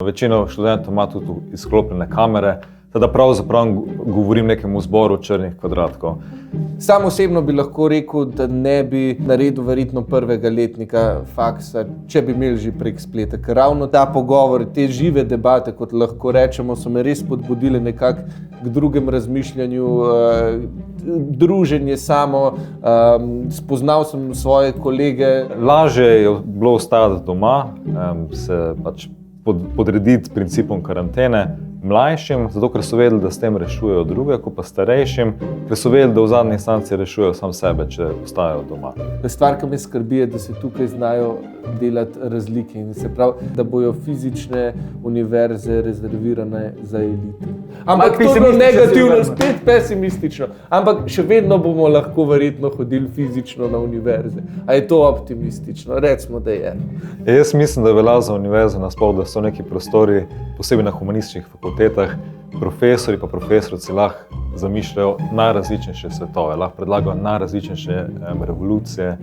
Večina študentov ima tudi izklopljene kamere, da pravzaprav govorim nekemu zboru črnih kvadratkov. Sam osebno bi lahko rekel, da ne bi naredil verjetno prvega letnika faksa, če bi imeli že prek spleta. Ker ravno ta pogovor, te žive debate, kot lahko rečemo, so me res spodbudile nekako k drugem razmišljanju, druženje samo, spoznal sem svoje kolege. Lažje je bilo ostati doma, se pač podrediti principom karantene mlajšim, zato ker so vedeli, da s tem rešujejo druge, ko pa starejšim, ker so vedeli, da v zadnji instanci rešujejo sam sebe, če ostajajo doma. Stvar, ki me skrbi, je, da se tukaj znajo delati razlike in se pravi, da bojo fizične univerze rezervirane za elite. Ampak to je bilo negativno, spet pesimistično. Ampak še vedno bomo lahko verjetno hodili fizično na univerze. A je to optimistično? Recimo, da je. Jaz mislim, da velja za univerze nasploh, da so neki prostori, posebej na humanističnih fakultetah, profesori pa profesorice lahko zamišljajo najrazličnejše svetove, lahko predlagajo najrazličnejše revolucije.